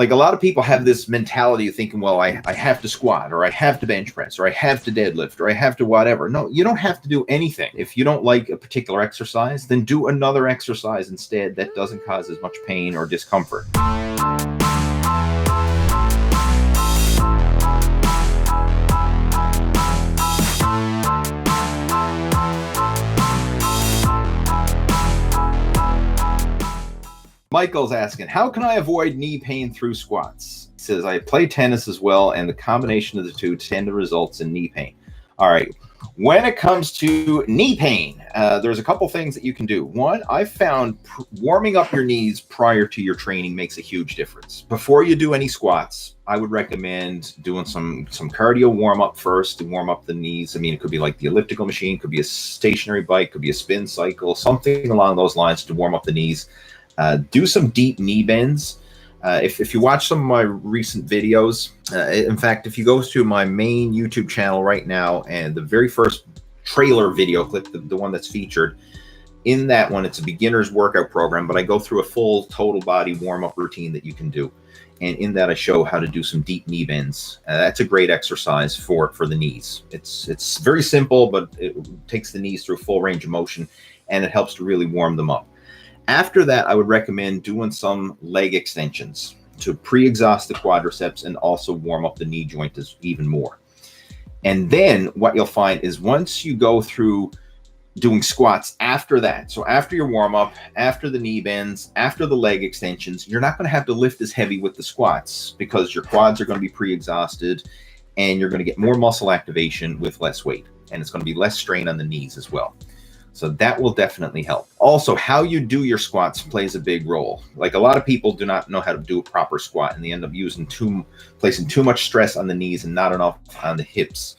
Like a lot of people have this mentality of thinking, well, I have to squat, or I have to bench press, or I have to deadlift, or I have to whatever. No, you don't have to do anything. If you don't like a particular exercise, then do another exercise instead that doesn't cause as much pain or discomfort. Michael's asking, how can I avoid knee pain through squats? He says, I play tennis as well, and the combination of the two tend to result in knee pain. All right. When it comes to knee pain, there's a couple things that you can do. One, I've found warming up your knees prior to your training makes a huge difference. Before you do any squats, I would recommend doing some cardio warm up first to warm up the knees. I mean, it could be like the elliptical machine, could be a stationary bike, could be a spin cycle, something along those lines to warm up the knees. Do some deep knee bends. If you watch some of my recent videos, in fact, if you go to my main YouTube channel right now, and the very first trailer video clip, the one that's featured, in that one, it's a beginner's workout program, but I go through a full total body warm-up routine that you can do. And in that, I show how to do some deep knee bends. That's a great exercise for the knees. It's very simple, but it takes the knees through full range of motion, and it helps to really warm them up. After that, I would recommend doing some leg extensions to pre-exhaust the quadriceps and also warm up the knee joint even more. And then what you'll find is once you go through doing squats after that, so after your warm-up, after the knee bends, after the leg extensions, you're not going to have to lift as heavy with the squats because your quads are going to be pre-exhausted and you're going to get more muscle activation with less weight. And it's going to be less strain on the knees as well. So that will definitely help. Also, how you do your squats plays a big role. Like a lot of people do not know how to do a proper squat, and they end up placing too much stress on the knees and not enough on the hips.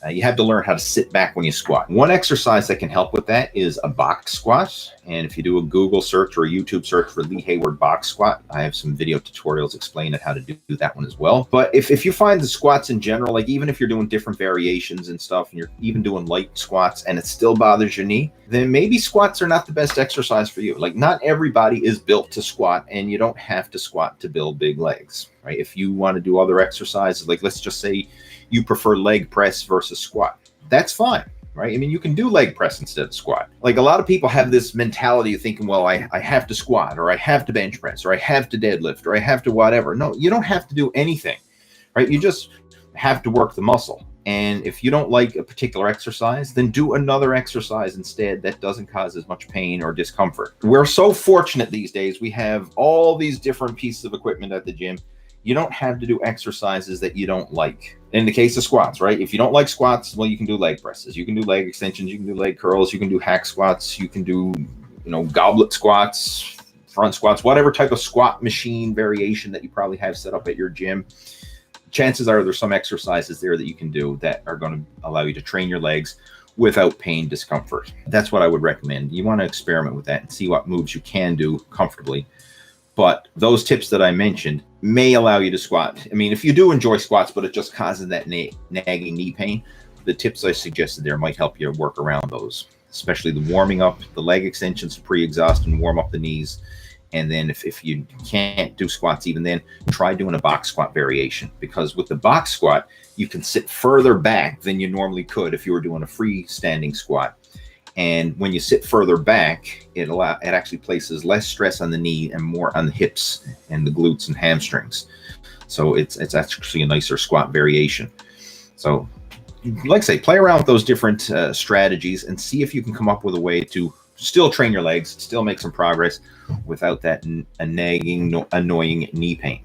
You have to learn how to sit back when you squat. One exercise that can help with that is a box squat. And if you do a Google search or a YouTube search for Lee Hayward box squat, I have some video tutorials explaining how to do that one as well. But if you find the squats in general, like even if you're doing different variations and stuff, and you're even doing light squats and it still bothers your knee, then maybe squats are not the best exercise for you. Like not everybody is built to squat, and you don't have to squat to build big legs, right? If you want to do other exercises, like let's just say you prefer leg press versus squat, that's fine, right? I mean, you can do leg press instead of squat. Like a lot of people have this mentality of thinking, well, I have to squat, or I have to bench press, or I have to deadlift, or I have to whatever. No, you don't have to do anything, right? You just have to work the muscle. And if you don't like a particular exercise, then do another exercise instead that doesn't cause as much pain or discomfort. We're so fortunate these days. We have all these different pieces of equipment at the gym. You don't have to do exercises that you don't like. In the case of squats, right? If you don't like squats, well, you can do leg presses. You can do leg extensions. You can do leg curls. You can do hack squats. You can do, goblet squats, front squats, whatever type of squat machine variation that you probably have set up at your gym. Chances are there's some exercises there that you can do that are going to allow you to train your legs without pain, discomfort. That's what I would recommend. You want to experiment with that and see what moves you can do comfortably. But those tips that I mentioned may allow you to squat. I mean, if you do enjoy squats, but it just causes that nagging knee pain, the tips I suggested there might help you work around those, especially the warming up, the leg extensions to pre-exhaust and warm up the knees. And then if you can't do squats even then, try doing a box squat variation, because with the box squat, you can sit further back than you normally could if you were doing a freestanding squat. And when you sit further back, it actually places less stress on the knee and more on the hips and the glutes and hamstrings. So it's actually a nicer squat variation. So like I say, play around with those different strategies and see if you can come up with a way to still train your legs, still make some progress without that nagging, annoying knee pain.